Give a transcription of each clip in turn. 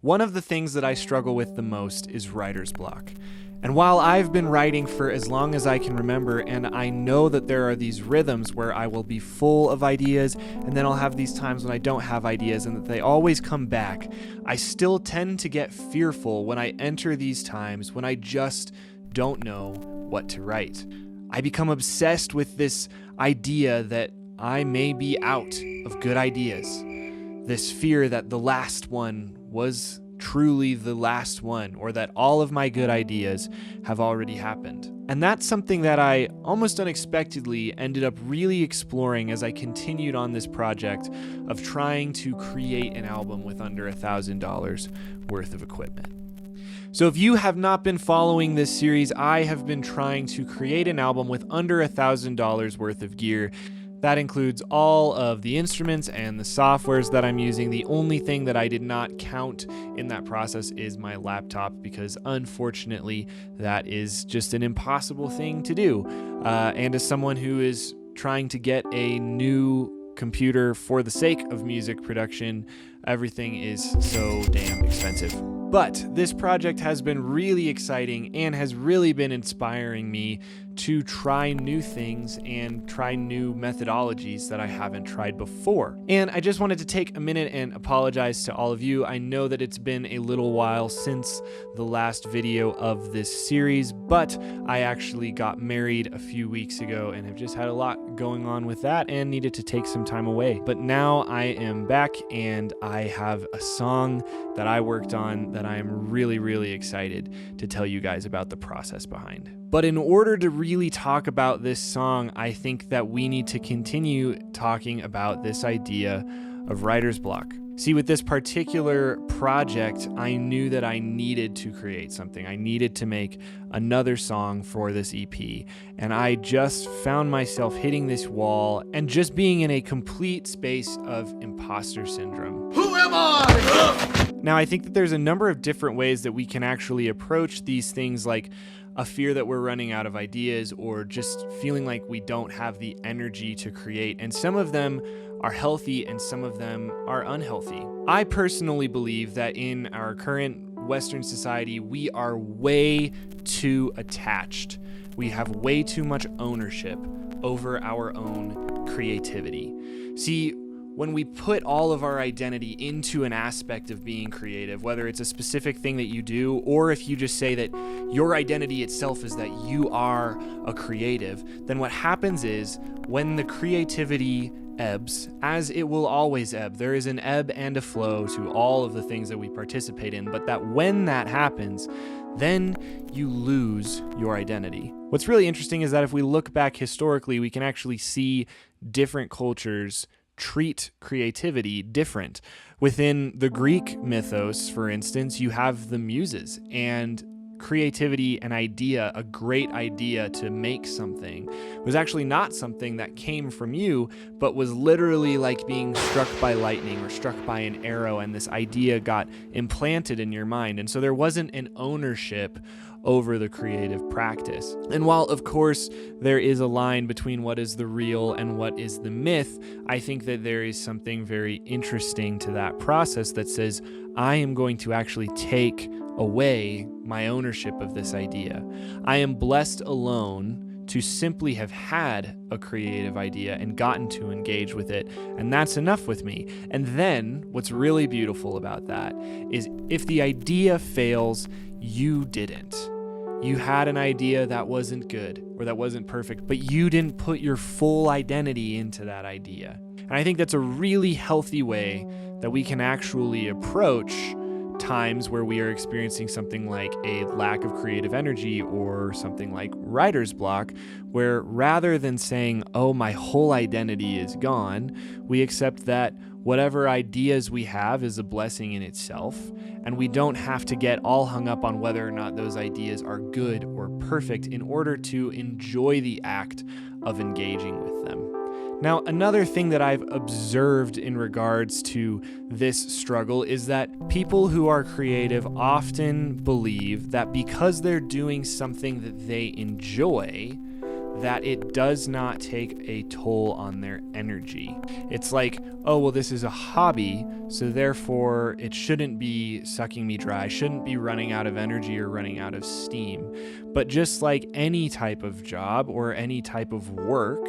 One of the things that I struggle with the most is writer's block. And while I've been writing for as long as I can remember, and I know that there are these rhythms where I will be full of ideas, and then I'll have these times when I don't have ideas, and that they always come back, I still tend to get fearful when I enter these times when I just don't know what to write. I become obsessed with this idea that I may be out of good ideas. This fear that the last one was truly the last one, or that all of my good ideas have already happened. And that's something that I almost unexpectedly ended up really exploring as I continued on this project of trying to create an album with under $1,000 worth of equipment. So if you have not been following this series, I have been trying to create an album with under $1,000 worth of gear. That includes all of the instruments and the softwares that I'm using. The only thing that I did not count in that process is my laptop, because unfortunately that is just an impossible thing to do. And as someone who is trying to get a new computer for the sake of music production, everything is so damn expensive. But this project has been really exciting and has really been inspiring me to try new things and try new methodologies that I haven't tried before. And I just wanted to take a minute and apologize to all of you. I know that it's been a little while since the last video of this series, but I actually got married a few weeks ago and have just had a lot going on with that and needed to take some time away. But now I am back and I have a song that I worked on that I am really, really excited to tell you guys about the process behind. But in order to really talk about this song, I think that we need to continue talking about this idea of writer's block. See, with this particular project, I knew that I needed to create something. I needed to make another song for this EP. And I just found myself hitting this wall and just being in a complete space of imposter syndrome. Who am I? Now, I think that there's a number of different ways that we can actually approach these things, like a fear that we're running out of ideas, or just feeling like we don't have the energy to create. And some of them are healthy and some of them are unhealthy. I personally believe that in our current Western society, we are way too attached. We have way too much ownership over our own creativity. See, when we put all of our identity into an aspect of being creative, whether it's a specific thing that you do, or if you just say that your identity itself is that you are a creative, then what happens is when the creativity ebbs, as it will always ebb, there is an ebb and a flow to all of the things that we participate in, but that when that happens, then you lose your identity. What's really interesting is that if we look back historically, we can actually see different cultures treat creativity different. Within the Greek mythos, for instance, you have the muses, and creativity, an idea, a great idea to make something, was actually not something that came from you, but was literally like being struck by lightning or struck by an arrow, and this idea got implanted in your mind. And so there wasn't an ownership over the creative practice. And while, of course, there is a line between what is the real and what is the myth, I think that there is something very interesting to that process that says, I am going to actually take away my ownership of this idea. I am blessed alone to simply have had a creative idea and gotten to engage with it, and that's enough with me. And then what's really beautiful about that is if the idea fails, you didn't. You had an idea that wasn't good or that wasn't perfect, but you didn't put your full identity into that idea. And I think that's a really healthy way that we can actually approach times where we are experiencing something like a lack of creative energy or something like writer's block, where rather than saying, oh, my whole identity is gone, we accept that whatever ideas we have is a blessing in itself, and we don't have to get all hung up on whether or not those ideas are good or perfect in order to enjoy the act of engaging with them. Now, another thing that I've observed in regards to this struggle is that people who are creative often believe that because they're doing something that they enjoy, that it does not take a toll on their energy. It's like, oh, well, this is a hobby, so therefore it shouldn't be sucking me dry, shouldn't be running out of energy or running out of steam. But just like any type of job or any type of work,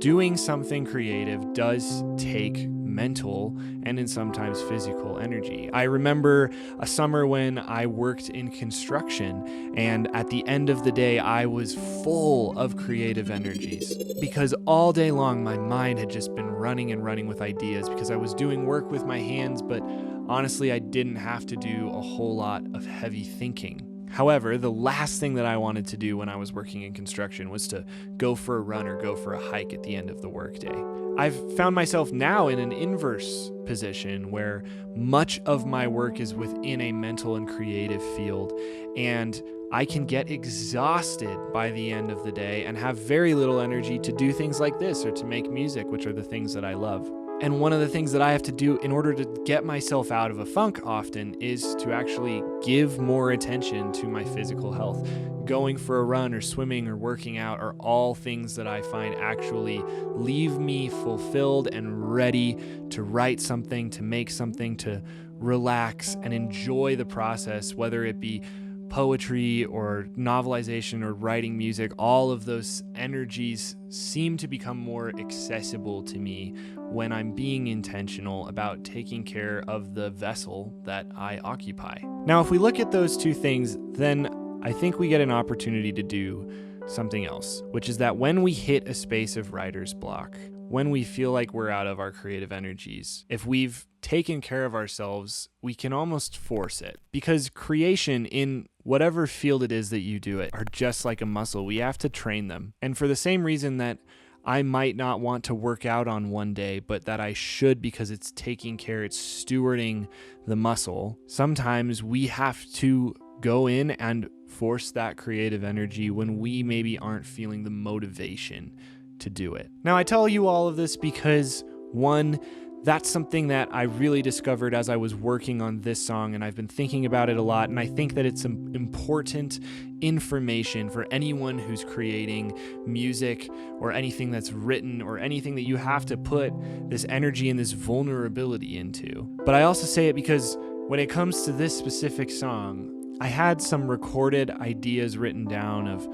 doing something creative does take mental and in sometimes physical energy. I remember a summer when I worked in construction, and at the end of the day, I was full of creative energies because all day long my mind had just been running and running with ideas because I was doing work with my hands, but honestly, I didn't have to do a whole lot of heavy thinking. However, the last thing that I wanted to do when I was working in construction was to go for a run or go for a hike at the end of the workday. I've found myself now in an inverse position where much of my work is within a mental and creative field, and I can get exhausted by the end of the day and have very little energy to do things like this or to make music, which are the things that I love. And one of the things that I have to do in order to get myself out of a funk often is to actually give more attention to my physical health. Going for a run or swimming or working out are all things that I find actually leave me fulfilled and ready to write something, to make something, to relax and enjoy the process, whether it be poetry or novelization or writing music. All of those energies seem to become more accessible to me when I'm being intentional about taking care of the vessel that I occupy. Now, if we look at those two things, then I think we get an opportunity to do something else, which is that when we hit a space of writer's block, when we feel like we're out of our creative energies, if we've taken care of ourselves, we can almost force it. Because creation, in whatever field it is that you do it, are just like a muscle. We have to train them. And for the same reason that I might not want to work out on one day, but that I should because it's taking care, it's stewarding the muscle, sometimes we have to go in and force that creative energy when we maybe aren't feeling the motivation to do it. Now, I tell you all of this because, one, that's something that I really discovered as I was working on this song, and I've been thinking about it a lot, and I think that it's some important information for anyone who's creating music or anything that's written or anything that you have to put this energy and this vulnerability into. But I also say it because when it comes to this specific song, I had some recorded ideas written down of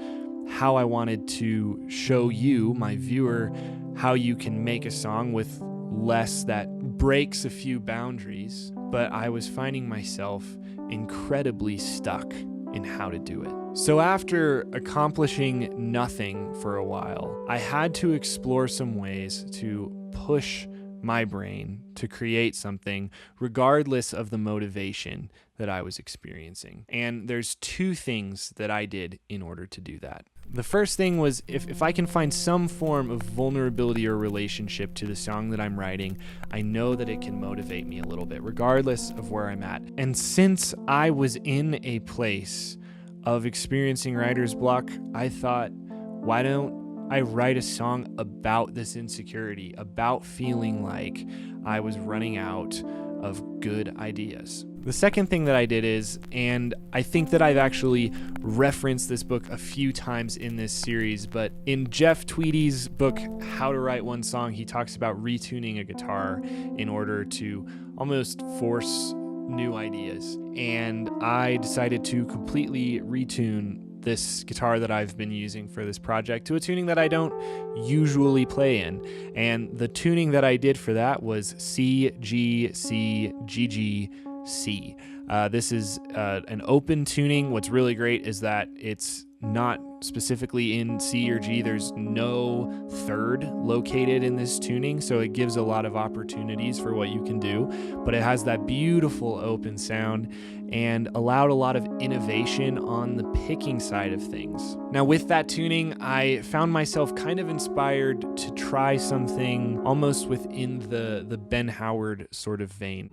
how I wanted to show you, my viewer, how you can make a song with less that breaks a few boundaries, but I was finding myself incredibly stuck in how to do it. So after accomplishing nothing for a while, I had to explore some ways to push my brain to create something regardless of the motivation that I was experiencing. And there's two things that I did in order to do that. The first thing was if I can find some form of vulnerability or relationship to the song that I'm writing, I know that it can motivate me a little bit, regardless of where I'm at. And since I was in a place of experiencing writer's block, I thought, why don't I write a song about this insecurity, about feeling like I was running out of good ideas. The second thing that I did is, and I think that I've actually referenced this book a few times in this series, but in Jeff Tweedy's book, How to Write One Song, he talks about retuning a guitar in order to almost force new ideas. And I decided to completely retune this guitar that I've been using for this project to a tuning that I don't usually play in. And the tuning that I did for that was C, G, C, G, G, C. This is an open tuning. What's really great is that it's not specifically in C or G. There's no third located in this tuning, so it gives a lot of opportunities for what you can do, but it has that beautiful open sound and allowed a lot of innovation on the picking side of things. Now, with that tuning, I found myself kind of inspired to try something almost within the Ben Howard sort of vein.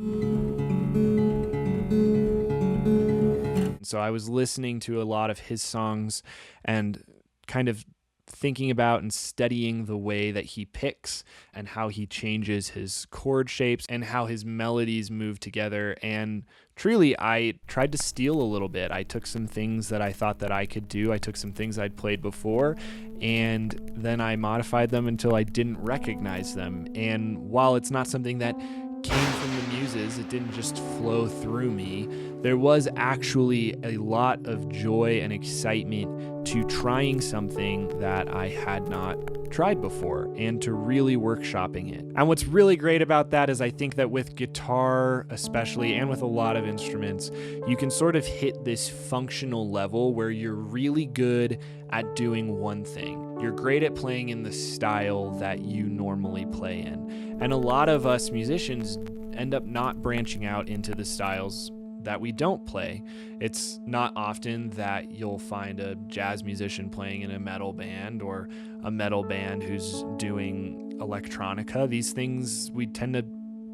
So I was listening to a lot of his songs and kind of thinking about and studying the way that he picks and how he changes his chord shapes and how his melodies move together. And truly, I tried to steal a little bit. I took some things that I thought that I could do. I took some things I'd played before, and then I modified them until I didn't recognize them. And while it's not something that came from the muses, it didn't just flow through me, there was actually a lot of joy and excitement to trying something that I had not tried before and to really workshopping it. And what's really great about that is I think that with guitar especially, and with a lot of instruments, you can sort of hit this functional level where you're really good at doing one thing. You're great at playing in the style that you normally play in. And a lot of us musicians end up not branching out into the styles that we don't play. It's not often that you'll find a jazz musician playing in a metal band or a metal band who's doing electronica. These things, we tend to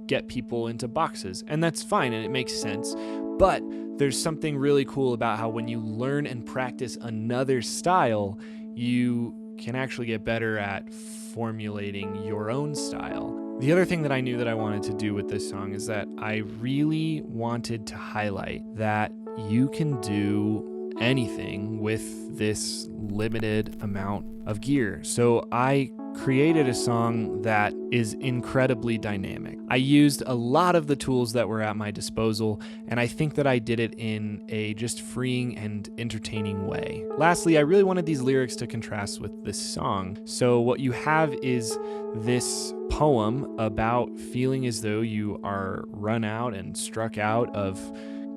get people into boxes, and that's fine and it makes sense. But there's something really cool about how when you learn and practice another style, you can actually get better at formulating your own style. The other thing that I knew that I wanted to do with this song is that I really wanted to highlight that you can do anything with this limited amount of gear. So I created a song that is incredibly dynamic. I used a lot of the tools that were at my disposal, and I think that I did it in a just freeing and entertaining way. Lastly, I really wanted these lyrics to contrast with this song. So what you have is this poem about feeling as though you are run out and struck out of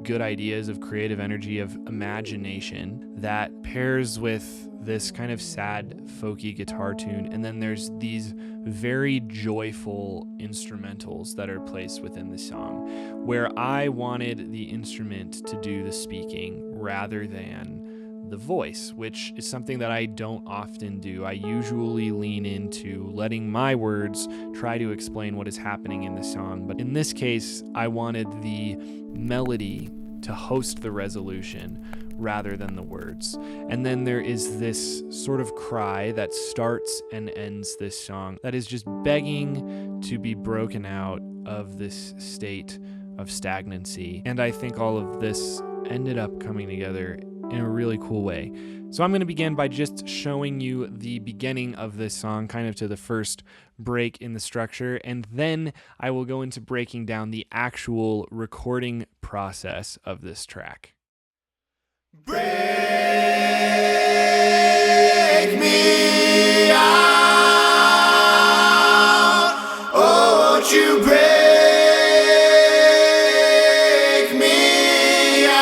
good ideas, of creative energy, of imagination that pairs with this kind of sad, folky guitar tune. And then there's these very joyful instrumentals that are placed within the song, where I wanted the instrument to do the speaking rather than the voice, which is something that I don't often do. I usually lean into letting my words try to explain what is happening in the song. But in this case, I wanted the melody to host the resolution rather than the words. And then there is this sort of cry that starts and ends this song that is just begging to be broken out of this state of stagnancy. And I think all of this ended up coming together in a really cool way. So I'm going to begin by just showing you the beginning of this song, kind of to the first break in the structure, and then I will go into breaking down the actual recording process of this track. Break me out, oh, won't you break me out?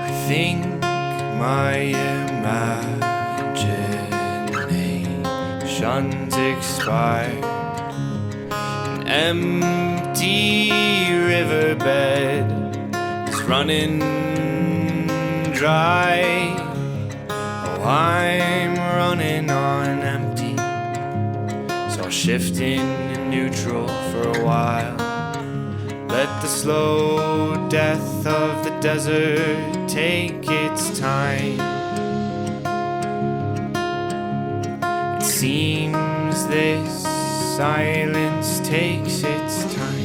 I think my imagination's expired. Empty riverbed is running dry. Oh, I'm running on empty, so I'll shift in neutral for a while. Let the slow death of the desert take its time. It seems this silence takes its time.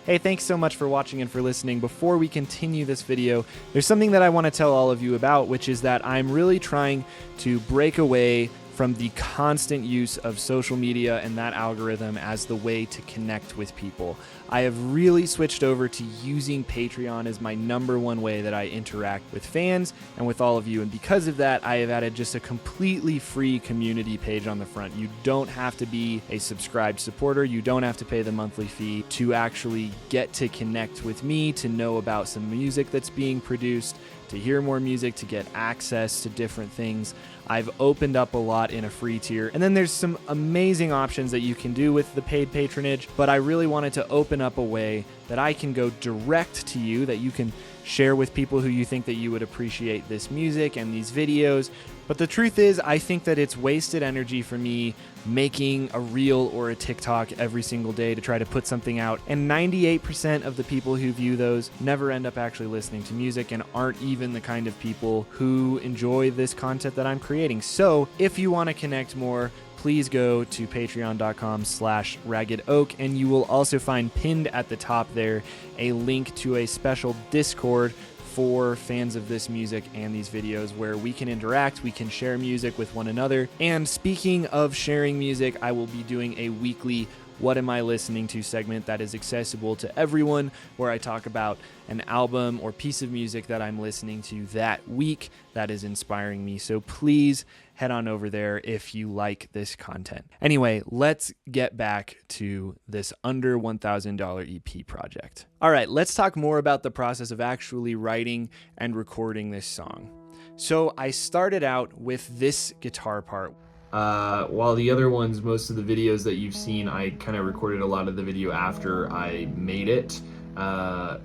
Hey, thanks so much for watching and for listening. Before we continue this video, there's something that I want to tell all of you about, which is that I'm really trying to break away from the constant use of social media and that algorithm as the way to connect with people. I have really switched over to using Patreon as my #1 way that I interact with fans and with all of you. And because of that, I have added just a completely free community page on the front. You don't have to be a subscribed supporter. You don't have to pay the monthly fee to actually get to connect with me, to know about some music that's being produced, to hear more music, to get access to different things. I've opened up a lot in a free tier. And then there's some amazing options that you can do with the paid patronage, but I really wanted to open up a way that I can go direct to you, that you can share with people who you think that you would appreciate this music and these videos. But the truth is, I think that it's wasted energy for me making a reel or a TikTok every single day to try to put something out. And 98% of the people who view those never end up actually listening to music and aren't even the kind of people who enjoy this content that I'm creating. So if you want to connect more, please go to patreon.com/ragged oak, and you will also find pinned at the top there a link to a special Discord for fans of this music and these videos where we can interact, we can share music with one another. And speaking of sharing music, I will be doing a weekly What Am I Listening To segment that is accessible to everyone, where I talk about an album or piece of music that I'm listening to that week that is inspiring me. So please head on over there if you like this content. Anyway, let's get back to this under $1,000 EP project. All right, let's talk more about the process of actually writing and recording this song. So I started out with this guitar part. While the other ones, most of the videos that you've seen, I kind of recorded a lot of the video after I made it, or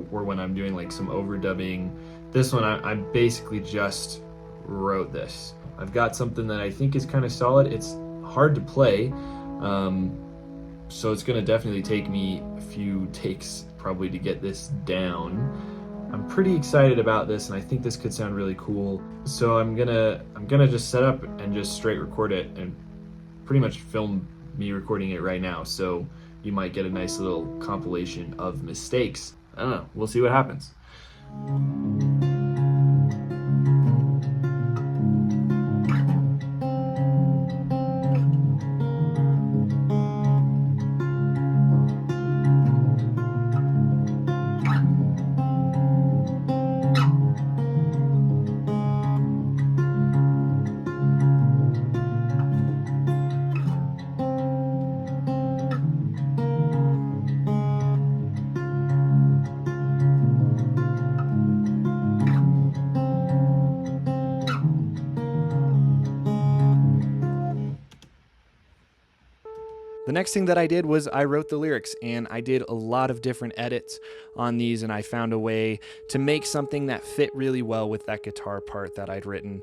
when I'm doing like some overdubbing. This one, I basically just wrote this. I've got something that I think is kind of solid. It's hard to play, so it's gonna definitely take me a few takes probably to get this down. I'm pretty excited about this, and I think this could sound really cool. So I'm gonna just set up and just straight record it and pretty much film me recording it right now. So you might get a nice little compilation of mistakes. I don't know, we'll see what happens. The next thing that I did was I wrote the lyrics, and I did a lot of different edits on these, and I found a way to make something that fit really well with that guitar part that I'd written.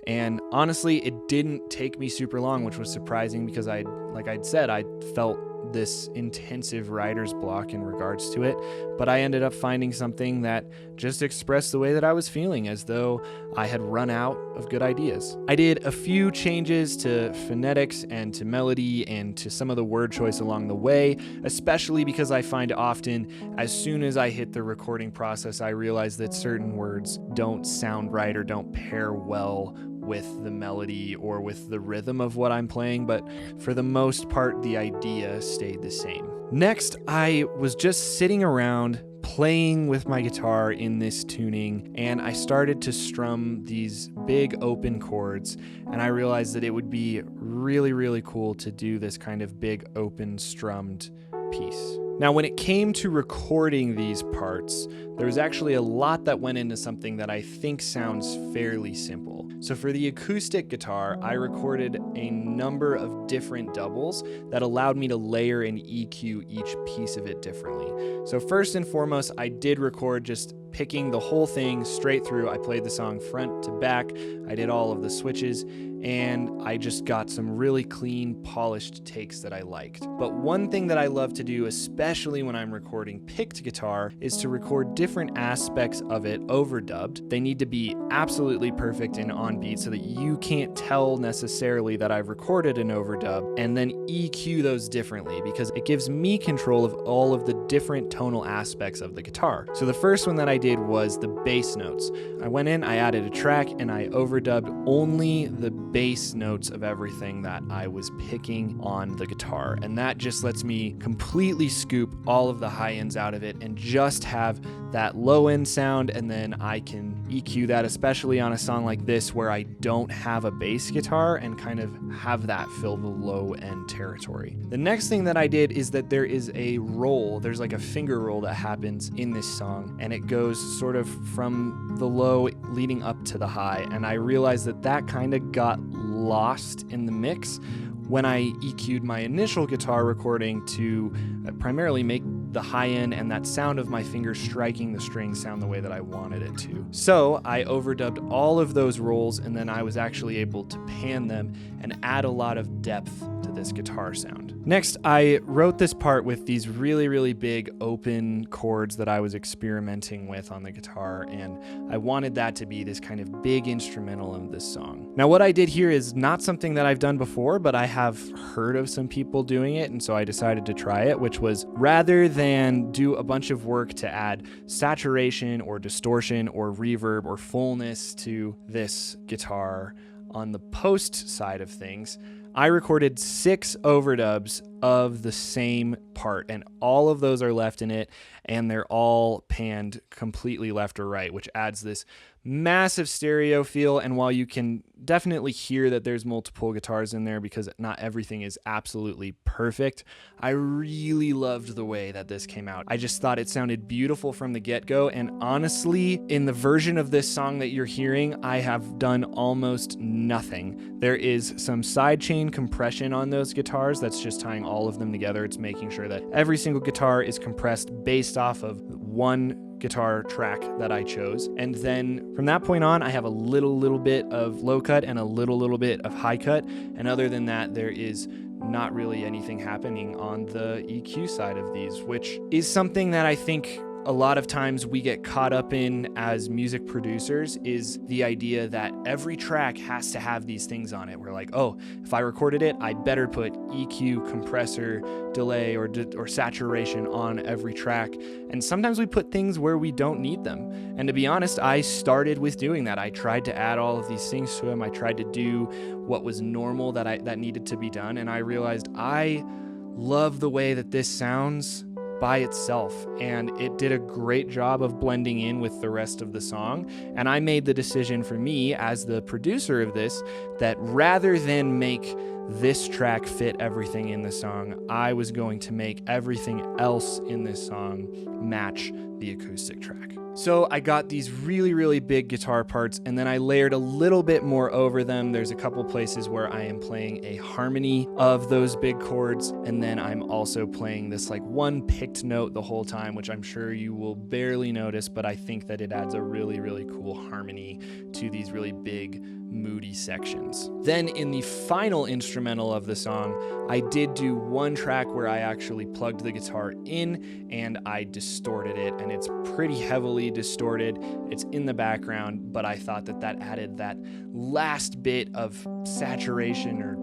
And honestly, it didn't take me super long, which was surprising because like I'd said, I felt this intensive writer's block in regards to it, but I ended up finding something that just expressed the way that I was feeling, as though I had run out of good ideas. I did a few changes to phonetics and to melody and to some of the word choice along the way, especially because I find often as soon as I hit the recording process, I realize that certain words don't sound right or don't pair well with the melody or with the rhythm of what I'm playing, but for the most part, the idea stayed the same. Next, I was just sitting around playing with my guitar in this tuning, and I started to strum these big open chords, and I realized that it would be really, really cool to do this kind of big open strummed piece. Now, when it came to recording these parts, there was actually a lot that went into something that I think sounds fairly simple. So for the acoustic guitar, I recorded a number of different doubles that allowed me to layer and EQ each piece of it differently. So first and foremost, I did record just picking the whole thing straight through. I played the song front to back, I did all of the switches, and I just got some really clean, polished takes that I liked. But one thing that I love to do, especially when I'm recording picked guitar, is to record different aspects of it overdubbed. They need to be absolutely perfect and on beat so that you can't tell necessarily that I've recorded an overdub, and then EQ those differently because it gives me control of all of the different tonal aspects of the guitar. So the first one that I did was the bass notes. I went in, I added a track, and I overdubbed only the bass notes of everything that I was picking on the guitar. And that just lets me completely scoop all of the high ends out of it and just have that low end sound, and then I can EQ that, especially on a song like this where I don't have a bass guitar, and kind of have that fill the low end territory. The next thing that I did is that there is a roll, there's like a finger roll that happens in this song, and it goes sort of from the low leading up to the high, and I realized that that kind of got lost in the mix when I EQ'd my initial guitar recording to primarily make the high end and that sound of my fingers striking the strings sound the way that I wanted it to. So I overdubbed all of those rolls, and then I was actually able to pan them and add a lot of depth to this guitar sound. Next, I wrote this part with these really, really big open chords that I was experimenting with on the guitar, and I wanted that to be this kind of big instrumental of this song. Now, what I did here is not something that I've done before, but I have heard of some people doing it, and so I decided to try it, which was rather than do a bunch of work to add saturation or distortion or reverb or fullness to this guitar on the post side of things, I recorded 6 overdubs of the same part, and all of those are left in it, and they're all panned completely left or right, which adds this massive stereo feel. And while you can definitely hear that there's multiple guitars in there because not everything is absolutely perfect, I really loved the way that this came out. I just thought it sounded beautiful from the get-go, and honestly, in the version of this song that you're hearing, I have done almost nothing. There is some sidechain compression on those guitars that's just tying all of them together. It's making sure that every single guitar is compressed based off of one guitar track that I chose. And then from that point on, I have a little bit of low cut and a little bit of high cut. And other than that, there is not really anything happening on the EQ side of these, which is something that I think a lot of times we get caught up in as music producers, is the idea that every track has to have these things on it. We're like, oh, if I recorded it, I better put EQ, compressor, delay, or saturation on every track. And sometimes we put things where we don't need them. And to be honest, I started with doing that. I tried to add all of these things to them. I tried to do what was normal that needed to be done. And I realized I love the way that this sounds by itself, and it did a great job of blending in with the rest of the song. And I made the decision for me as the producer of this that rather than make this track fit everything in the song, I was going to make everything else in this song match the acoustic track. So I got these really big guitar parts, and then I layered a little bit more over them. There's a couple places where I am playing a harmony of those big chords, and then I'm also playing this like one picked note the whole time, which I'm sure you will barely notice, but I think that it adds a really cool harmony to these really big moody sections. Then in the final instrumental of the song, I did do one track where I actually plugged the guitar in and I distorted it, and it's pretty heavily distorted. It's in the background, but I thought that added that last bit of saturation or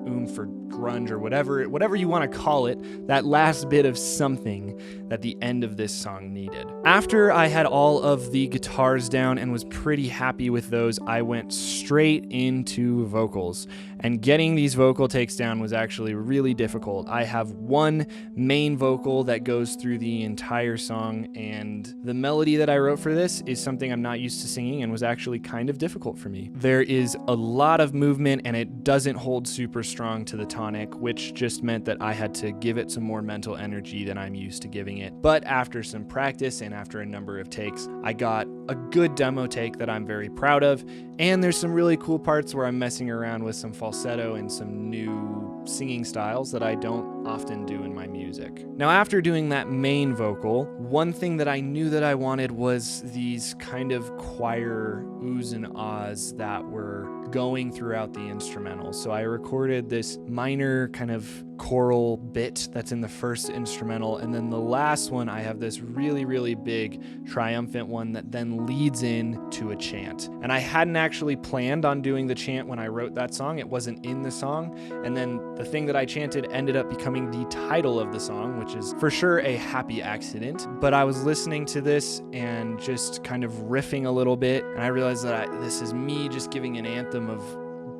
oomph or grunge or whatever you want to call it, that last bit of something that the end of this song needed. After I had all of the guitars down and was pretty happy with those, I went straight into vocals. And getting these vocal takes down was actually really difficult. I have one main vocal that goes through the entire song, and the melody that I wrote for this is something I'm not used to singing and was actually kind of difficult for me. There is a lot of movement, and it doesn't hold super strong to the tonic, which just meant that I had to give it some more mental energy than I'm used to giving it. But after some practice and after a number of takes, I got a good demo take that I'm very proud of, and there's some really cool parts where I'm messing around with some falsetto and some new singing styles that I don't often do in my music. Now, after doing that main vocal, one thing that I knew that I wanted was these kind of choir oohs and ahs that were going throughout the instrumental. So I recorded this minor kind of choral bit that's in the first instrumental, and then the last one I have this really big triumphant one that then leads in to a chant. And I hadn't actually planned on doing the chant when I wrote that song. It wasn't in the song, and then the thing that I chanted ended up becoming the title of the song, which is for sure a happy accident. But I was listening to this and just kind of riffing a little bit, and I realized that this is me just giving an anthem of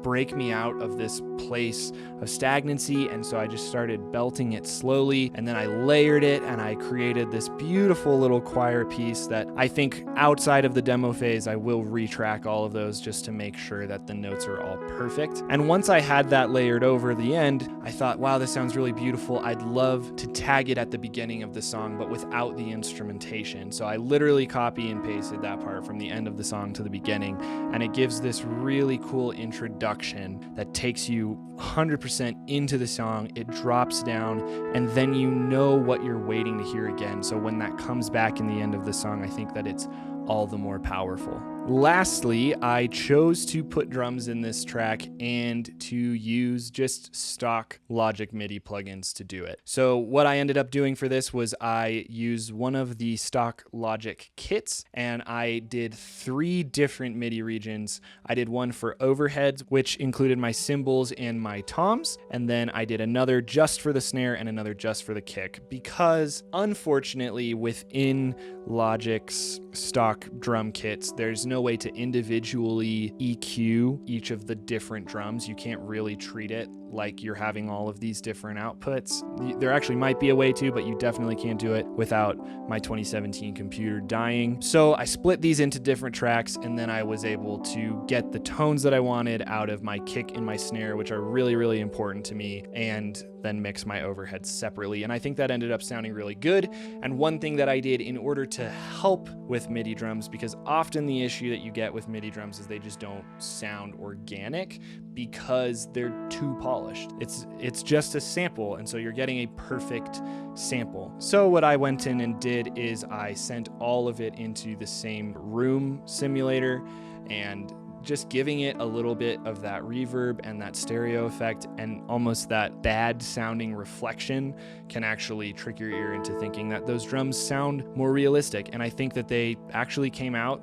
break me out of this place of stagnancy. And so I just started belting it slowly, and then I layered it, and I created this beautiful little choir piece that I think outside of the demo phase I will retrack all of those just to make sure that the notes are all perfect. And once I had that layered over the end, I thought, wow, this sounds really beautiful. I'd love to tag it at the beginning of the song, but without the instrumentation. So I literally copy and pasted that part from the end of the song to the beginning, and it gives this really cool introduction production that takes you 100% into the song. It drops down, and then you know what you're waiting to hear again. So when that comes back in the end of the song, I think that it's all the more powerful. Lastly, I chose to put drums in this track and to use just stock Logic MIDI plugins to do it. So what I ended up doing for this was I used one of the stock Logic kits, and I did 3 different MIDI regions. I did one for overheads, which included my cymbals and my toms, and then I did another just for the snare and another just for the kick, because unfortunately within Logic's stock drum kits, there's no way to individually EQ each of the different drums. You can't really treat it like you're having all of these different outputs. There actually might be a way to, but you definitely can't do it without my 2017 computer dying. So I split these into different tracks, and then I was able to get the tones that I wanted out of my kick and my snare, which are really, really important to me, and then mix my overheads separately. And I think that ended up sounding really good. And one thing that I did in order to help with MIDI drums, because often the issue that you get with MIDI drums is they just don't sound organic because they're too polished. It's just a sample, and so you're getting a perfect sample. So what I went in and did is I sent all of it into the same room simulator, and just giving it a little bit of that reverb and that stereo effect and almost that bad sounding reflection can actually trick your ear into thinking that those drums sound more realistic. And I think that they actually came out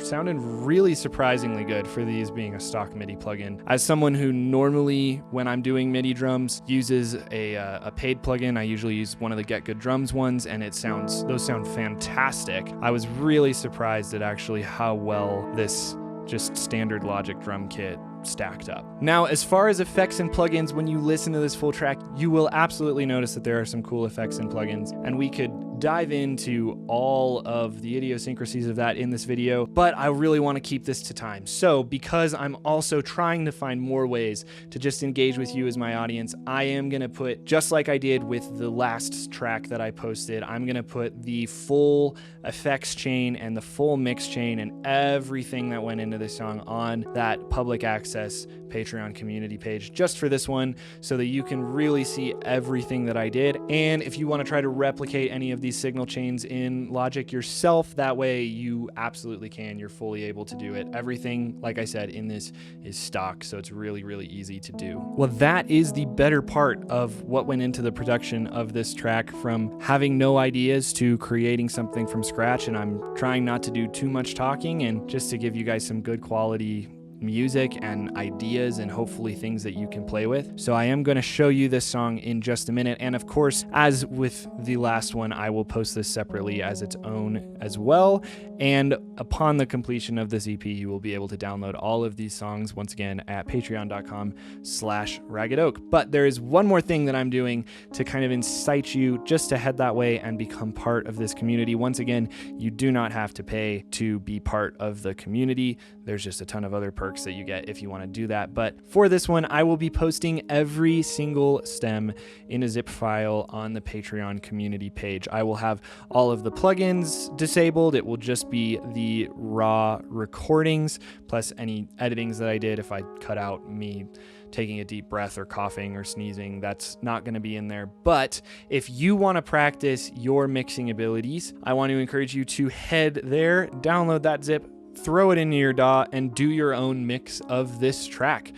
sounded really surprisingly good for these being a stock MIDI plugin. As someone who normally, when I'm doing MIDI drums, uses a paid plugin, I usually use one of the Get Good Drums ones, and those sound fantastic. I was really surprised at actually how well this just standard Logic drum kit stacked up. Now, as far as effects and plugins, when you listen to this full track, you will absolutely notice that there are some cool effects and plugins, and we could dive into all of the idiosyncrasies of that in this video, but I really want to keep this to time. So because I'm also trying to find more ways to just engage with you as my audience, I am going to put, just like I did with the last track that I posted, I'm going to put the full effects chain and the full mix chain and everything that went into this song on that public access Patreon community page just for this one, so that you can really see everything that I did. And if you want to try to replicate any of these signal chains in Logic yourself, that way you absolutely can. You're fully able to do it. Everything, like I said, in this is stock, so it's really, really easy to do. Well, that is the better part of what went into the production of this track, from having no ideas to creating something from scratch. And I'm trying not to do too much talking and just to give you guys some good quality music and ideas and hopefully things that you can play with. So I am going to show you this song in just a minute, and of course, as with the last one, I will post this separately as its own as well. And upon the completion of this EP, you will be able to download all of these songs once again at patreon.com/Ragged Oak. But there is one more thing that I'm doing to kind of incite you just to head that way and become part of this community. Once again, you do not have to pay to be part of the community. There's just a ton of other perks that you get if you want to do that. But for this one, I will be posting every single stem in a zip file on the Patreon community page. I will have all of the plugins disabled. It will just be the raw recordings plus any editings that I did. If I cut out me taking a deep breath or coughing or sneezing, that's not going to be in there. But if you want to practice your mixing abilities, I want to encourage you to head there, download that zip, throw it into your DAW, and do your own mix of this track.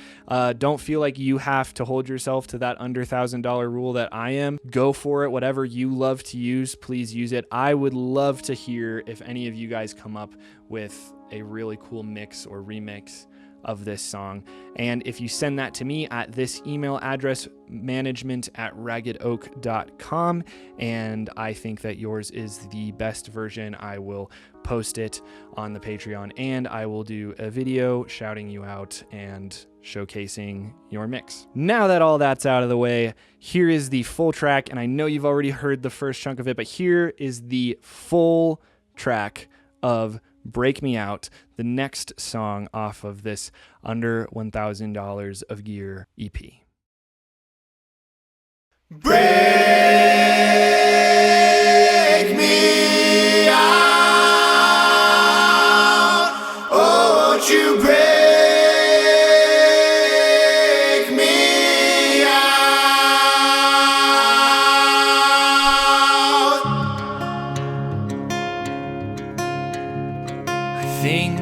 Don't feel like you have to hold yourself to that under $1,000 rule that I am. Go for it. Whatever you love to use, please use it. I would love to hear if any of you guys come up with a really cool mix or remix of this song. And if you send that to me at this email address, management@raggedoak.com, and I think that yours is the best version, I will post it on the Patreon, and I will do a video shouting you out and showcasing your mix. Now that all that's out of the way, here is the full track, and I know you've already heard the first chunk of it, but here is the full track of Break Me Out, the next song off of this under $1,000 of gear EP. Break me out, oh, won't you break think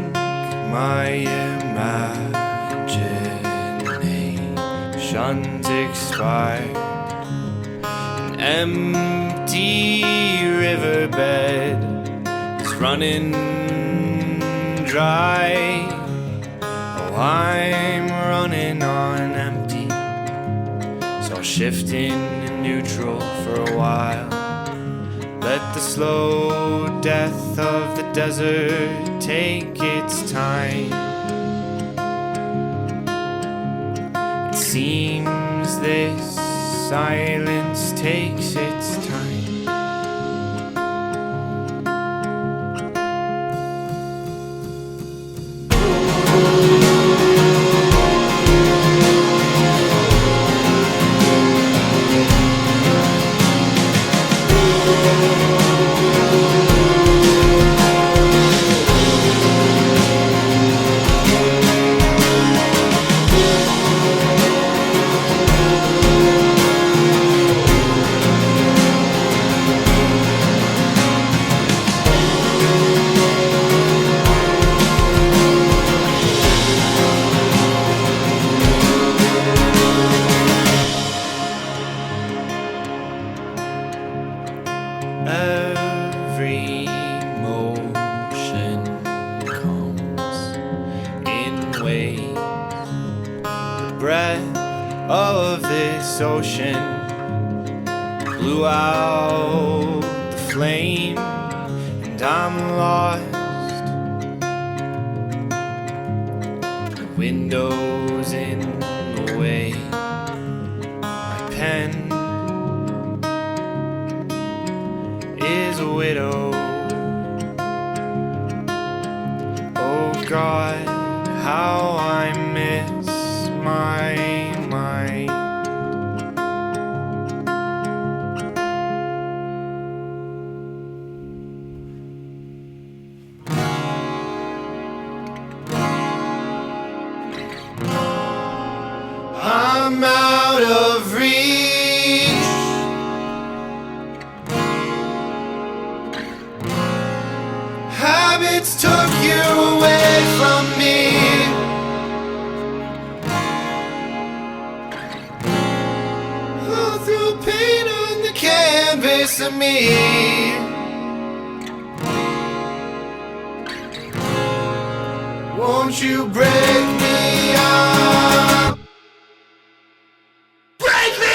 my imagination's expired. An empty riverbed is running dry. Oh, I'm running on empty, so I'll shift into neutral for a while. Let the slow death of the desert take its time. It seems this silence takes its time. Every motion comes in waves. The breath of this ocean blew out the flame, and I'm lost. The window's in the way. My pen is a widow. Oh God, how I miss my mind. I'm out of reach. Habits took you away from me. I'll throw paint on the canvas of me. Won't you break me up? Break me up!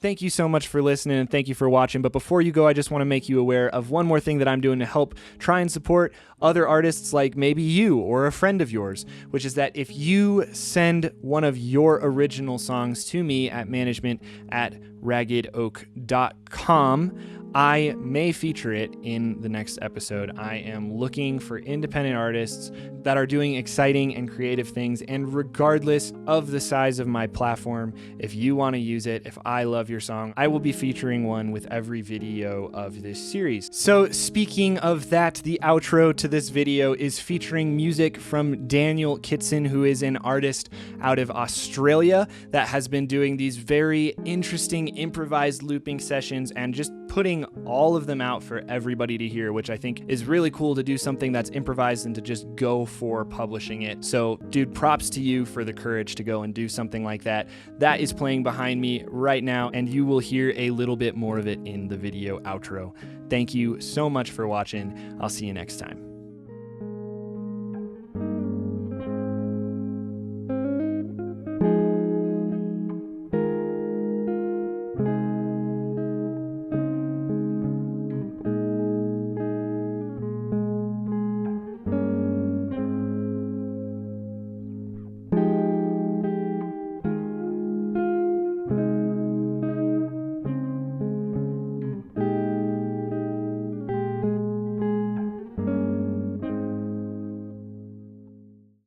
Thank you so much for listening and thank you for watching. But before you go, I just want to make you aware of one more thing that I'm doing to help try and support other artists like maybe you or a friend of yours, which is that if you send one of your original songs to me at management@raggedoak.com, I may feature it in the next episode. I am looking for independent artists that are doing exciting and creative things, and regardless of the size of my platform, if you want to use it, if I love your song, I will be featuring one with every video of this series. So speaking of that, the outro to this video is featuring music from Daniel Kitson, who is an artist out of Australia that has been doing these very interesting improvised looping sessions and just putting all of them out for everybody to hear, which I think is really cool to do something that's improvised and to just go for publishing it. So dude, props to you for the courage to go and do something like that. That is playing behind me right now, and you will hear a little bit more of it in the video outro. Thank you so much for watching. I'll see you next time.